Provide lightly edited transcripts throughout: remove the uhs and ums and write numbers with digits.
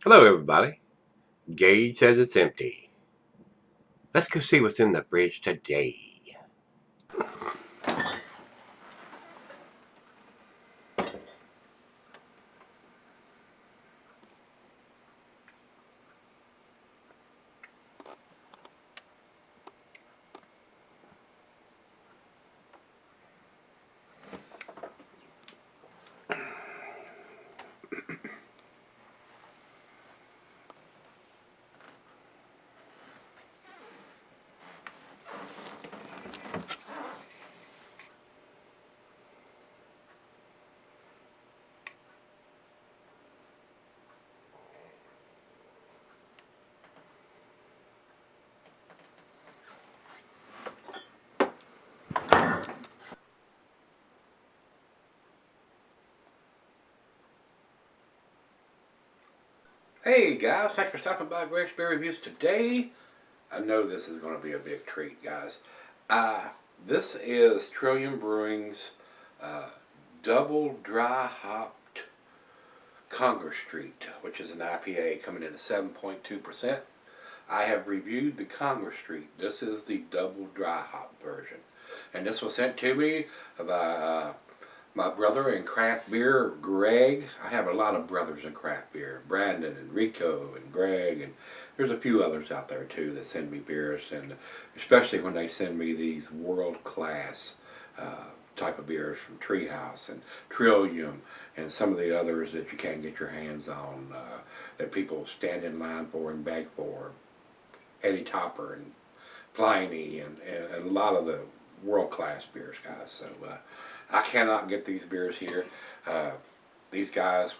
Hello, everybody. Gage says it's empty. Let's go see what's in the fridge today. Hey guys, thanks for stopping by Gregsbeerreviews today. I know this is going to be a big treat, guys. This is Trillium Brewing's uh, double dry hopped Congress Street, which is an IPA coming in at 7.2%. I have reviewed the Congress Street. This is the double dry hop version. And this was sent to me by my brother in craft beer, Greg. I have a lot of brothers in craft beer. Brandon and Rico and Greg, and there's a few others out there too that send me beers, and especially when they send me these world-class type of beers from Treehouse and Trillium and some of the others that you can't get your hands on, that people stand in line for and beg for. Eddie Topper and Pliny and a lot of the world-class beers, guys. So I cannot get these beers here. These guys,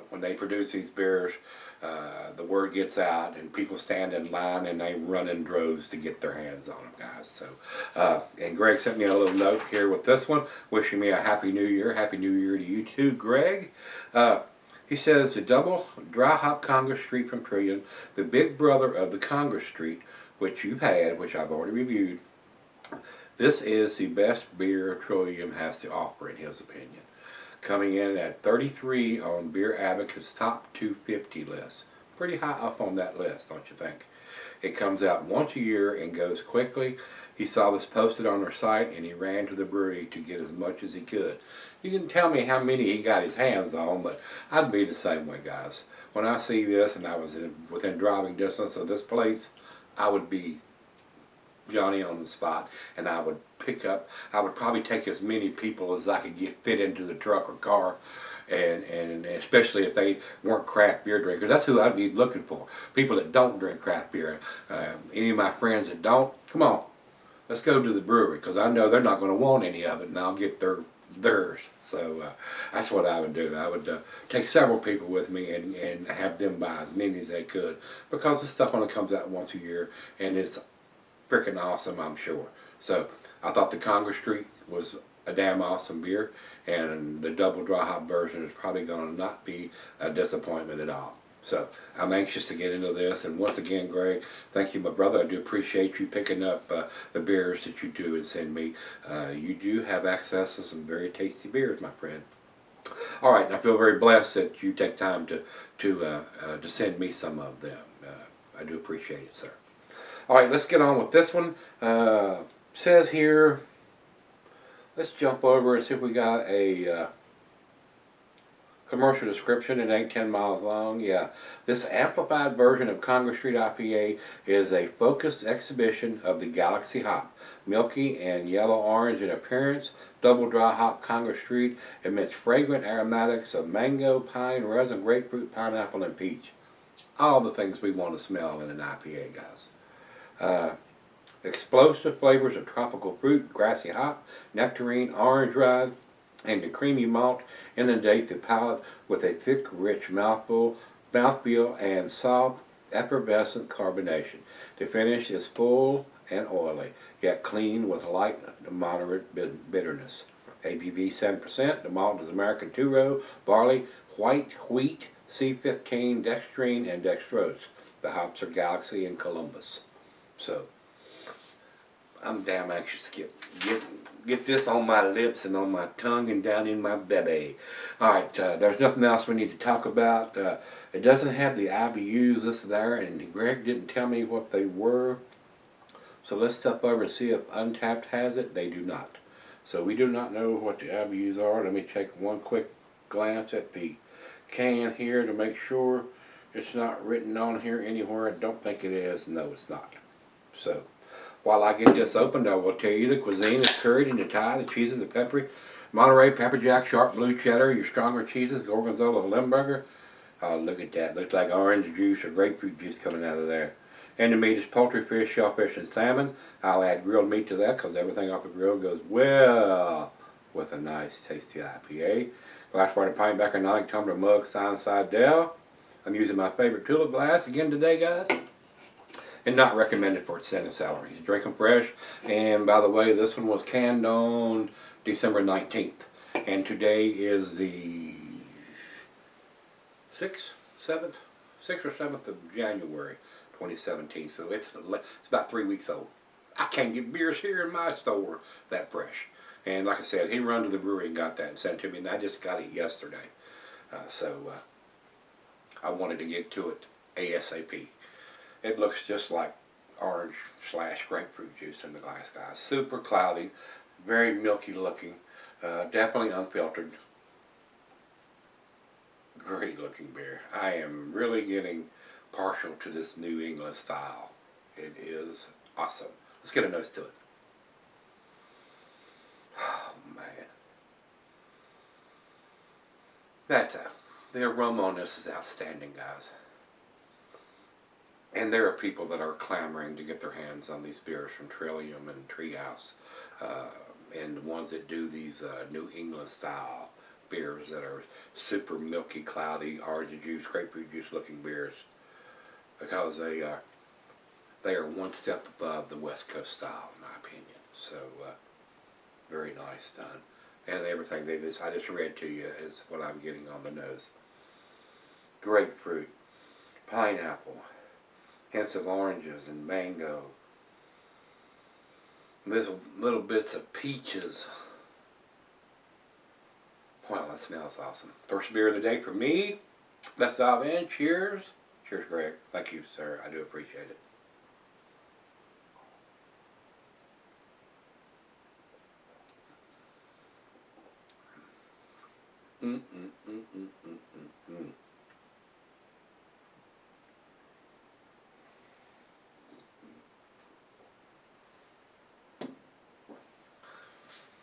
when they produce these beers, the word gets out and people stand in line and they run in droves to get their hands on them, guys. So, and Greg sent me a little note here with this one, wishing me a Happy New Year. Happy New Year to you too, Greg. He says, the double dry hop Congress Street from Trillium, the big brother of the Congress Street, which you've had, which I've already reviewed. This is the best beer Trillium has to offer in his opinion. Coming in at 33 on Beer Advocate's top 250 list. Pretty high up on that list, don't you think? It comes out once a year and goes quickly. He saw this posted on their site and he ran to the brewery to get as much as he could. He didn't tell me how many he got his hands on, but I'd be the same way, guys. When I see this and I was within driving distance of this place, I would be Johnny on the spot, and I would I would probably take as many people as I could get fit into the truck or car, and especially if they weren't craft beer drinkers. That's who I'd be looking for. People that don't drink craft beer. Any of my friends that don't, come on, let's go to the brewery, because I know they're not going to want any of it, and I'll get theirs. So that's what I would do. I would take several people with me and have them buy as many as they could, because this stuff only comes out once a year, and it's freaking awesome, I'm sure. So I thought the Congress Street was a damn awesome beer, and the double dry hop version is probably going to not be a disappointment at all. So I'm anxious to get into this, and once again, Greg, thank you, my brother. I do appreciate you picking up the beers that you do and send me. You do have access to some very tasty beers, my friend. All right, and I feel very blessed that you take time to send me some of them. I do appreciate it, sir. All right, let's get on with this one. Says here, let's jump over and see if we got a commercial description. It ain't 10 miles long. Yeah, this amplified version of Congress Street IPA is a focused exhibition of the Galaxy hop. Milky and yellow-orange in appearance, double dry hop Congress Street emits fragrant aromatics of mango, pine, resin, grapefruit, pineapple, and peach. All the things we want to smell in an IPA, guys. Explosive flavors of tropical fruit, grassy hop, nectarine, orange rind, and the creamy malt inundate the palate with a thick, rich mouthfeel and soft, effervescent carbonation. The finish is full and oily, yet clean with light to moderate bitterness. ABV 7%. The malt is American two-row, barley, white wheat, C15, dextrine, and dextrose. The hops are Galaxy and Columbus. So, I'm damn anxious to get this on my lips and on my tongue and down in my belly. Alright, there's nothing else we need to talk about. It doesn't have the IBUs listed there, and Greg didn't tell me what they were. So let's step over and see if Untapped has it. They do not. So we do not know what the IBUs are. Let me take one quick glance at the can here to make sure it's not written on here anywhere. I don't think it is. No, it's not. So while I get this opened, I will tell you the cuisine is curried in the Thai. The cheeses are peppery. Monterey, pepper jack, sharp blue cheddar. Your stronger cheeses, gorgonzola, limburger. Oh, look at that. Looks like orange juice or grapefruit juice coming out of there. And the meat is poultry, fish, shellfish, and salmon. I'll add grilled meat to that because everything off the grill goes well with a nice, tasty IPA. Glassware, pint, backer, non tumbler, mug, side Dell. I'm using my favorite tulip glass again today, guys. And not recommended for its scent and celery. You drink them fresh. And by the way, this one was canned on December 19th. And today is the 6th or 7th of January 2017. So it's about 3 weeks old. I can't get beers here in my store that fresh. And like I said, he run to the brewery and got that and sent it to me. And I just got it yesterday. So I wanted to get to it ASAP. It looks just like orange / grapefruit juice in the glass, guys. Super cloudy, very milky looking, definitely unfiltered. Great looking beer. I am really getting partial to this New England style. It is awesome. Let's get a nose to it. Oh man. The aroma on this is outstanding, guys. And there are people that are clamoring to get their hands on these beers from Trillium and Treehouse, and the ones that do these New England style beers that are super milky, cloudy, orange juice, grapefruit juice looking beers, because they are one step above the West Coast style, in my opinion. So very nice done, and everything I just read to you is what I'm getting on the nose. Grapefruit, pineapple, hints of oranges and mango, little bits of peaches. Wow, that smells awesome. First beer of the day for me. Let's dive in. Cheers. Cheers, Greg. Thank you, sir. I do appreciate it.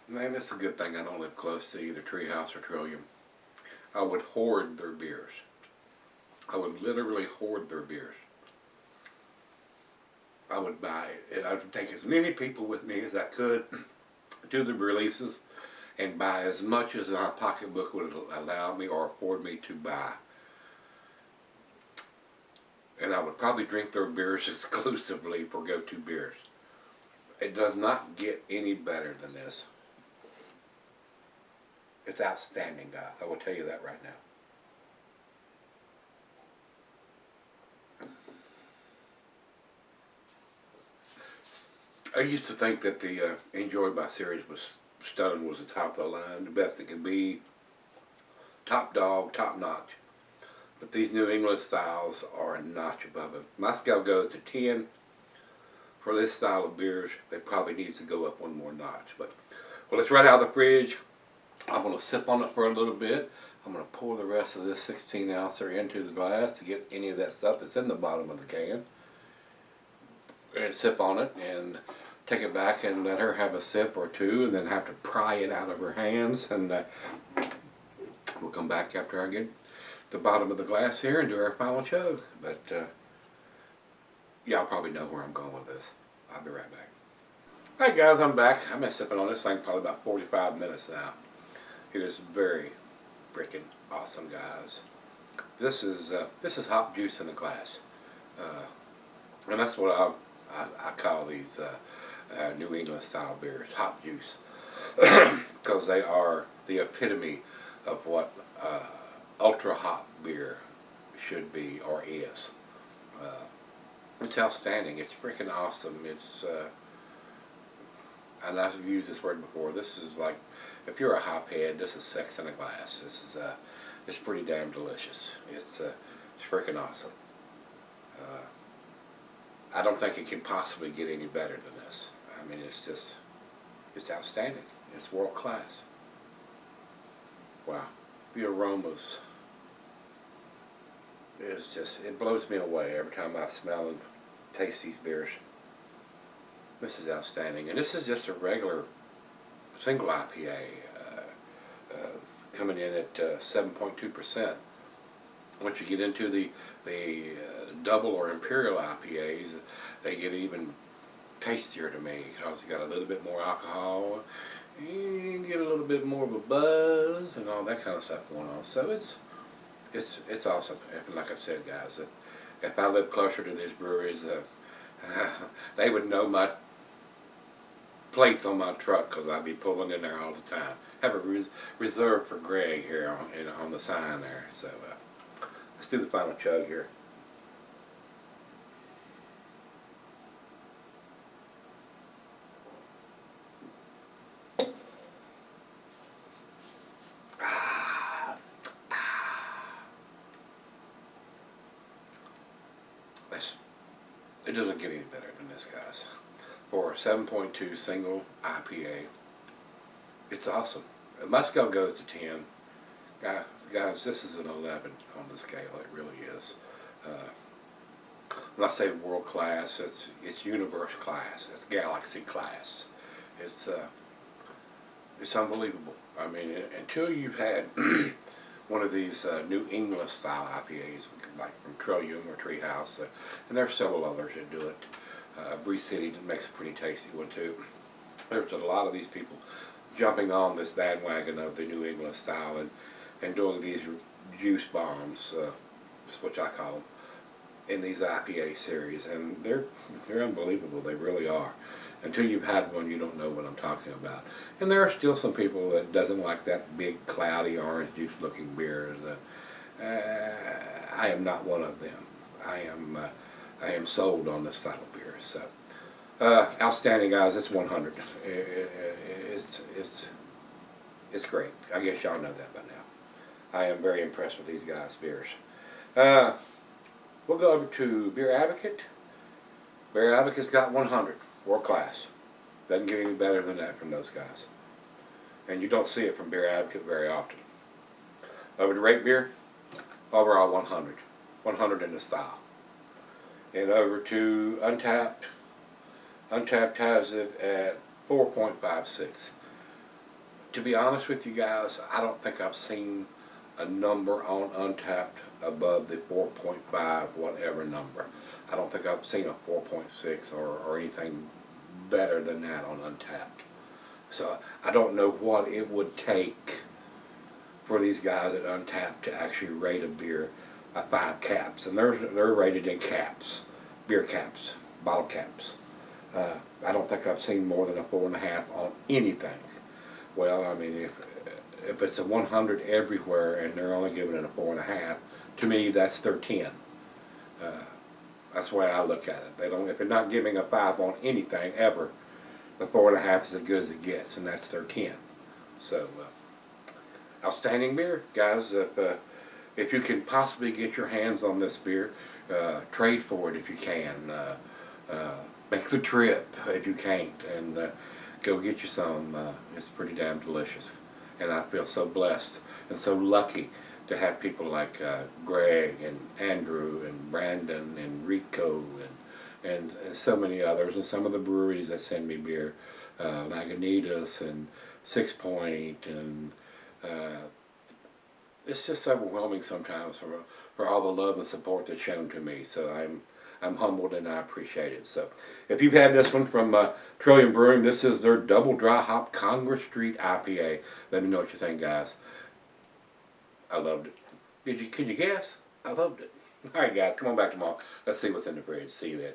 Man, it's a good thing I don't live close to either Treehouse or Trillium. I would hoard their beers. I would literally hoard their beers. I would buy it. I would take as many people with me as I could to the releases and buy as much as my pocketbook would allow me or afford me to buy. And I would probably drink their beers exclusively for go-to beers. It does not get any better than this. It's outstanding, guys. I will tell you that right now. I used to think that the Enjoy by series Stone was the top of the line, the best it could be, top dog, top notch. But these New England styles are a notch above it. My scale goes to 10. For this style of beers, it probably needs to go up one more notch. But well, it's right out of the fridge. I'm going to sip on it for a little bit. I'm going to pour the rest of this 16 ouncer into the glass to get any of that stuff that's in the bottom of the can. And sip on it and take it back and let her have a sip or two and then have to pry it out of her hands. And we'll come back after I get the bottom of the glass here and do our final chug. But y'all probably know where I'm going with this. I'll be right back. Alright guys, I'm back. I've been sipping on this thing probably about 45 minutes now. It is very freaking awesome, guys. This is hop juice in a glass, and that's what I call these New England style beers, hop juice, because they are the epitome of what ultra hop beer should be or is. It's outstanding. It's freaking awesome. It's and I've used this word before, this is like, if you're a hophead, this is sex in a glass. This is, it's pretty damn delicious. It's freaking awesome. I don't think it could possibly get any better than this. I mean, it's just, it's outstanding. It's world class. Wow. The aromas, it's just, it blows me away every time I smell and taste these beers. This is outstanding. And this is just a regular single IPA, coming in at 7.2%. Once you get into the double or imperial IPAs, they get even tastier to me because you got a little bit more alcohol, you get a little bit more of a buzz and all that kind of stuff going on. So it's awesome. If, like I said, guys, if I lived closer to these breweries, they would know my place on my truck because I'd be pulling in there all the time. Have a reserve for Greg here on the sign there. So let's do the final chug here. It doesn't get any better than this, guys. For a 7.2 single IPA, it's awesome. Musco goes to 10. Guys, this is an 11 on the scale. It really is. When I say world class, it's universe class. It's galaxy class. It's unbelievable. I mean, until you've had one of these New England style IPAs, like from Trillium or Treehouse, and there's several others that do it. Bree City makes a pretty tasty one too. There's a lot of these people jumping on this bandwagon of the New England style and doing these juice bombs, which I call them, in these IPA series, and they're unbelievable. They really are. Until you've had one, you don't know what I'm talking about. And there are still some people that doesn't like that big, cloudy, orange juice-looking beers. I am not one of them. I am sold on this style of beer. So, outstanding, guys. It's 100. It's great. I guess y'all know that by now. I am very impressed with these guys' beers. We'll go over to Beer Advocate. Beer Advocate's got 100. World class. Doesn't get any better than that from those guys. And you don't see it from Beer Advocate very often. Over to Rate Beer, overall 100. 100 in the style. And over to Untapped. Untapped has it at 4.56. To be honest with you guys, I don't think I've seen a number on Untapped above the 4.5 whatever number. I don't think I've seen a 4.6 or anything better than that on Untapped. So I don't know what it would take for these guys at Untapped to actually rate a beer at 5 caps. And they're rated in caps, beer caps, bottle caps. I don't think I've seen more than a 4.5 on anything. Well, I mean, if it's a 100 everywhere and they're only giving it a 4.5, to me that's their 10. That's the way I look at it. If they're not giving a 5 on anything ever, the 4.5 is as good as it gets, and that's their 10. So, outstanding beer, guys. If you can possibly get your hands on this beer, trade for it if you can. Make the trip if you can't, and go get you some. It's pretty damn delicious, and I feel so blessed and so lucky to have people like Greg and Andrew and Brandon and Rico and so many others, and some of the breweries that send me beer, Lagunitas and Six Point, and it's just overwhelming sometimes for all the love and support that's shown to me. So I'm humbled and I appreciate it. So if you've had this one from Trillium Brewing, this is their Double Dry Hop Congress Street IPA. Let me know what you think, guys. I loved it. Could you guess? I loved it. All right, guys, come on back tomorrow. Let's see what's in the fridge. See you then.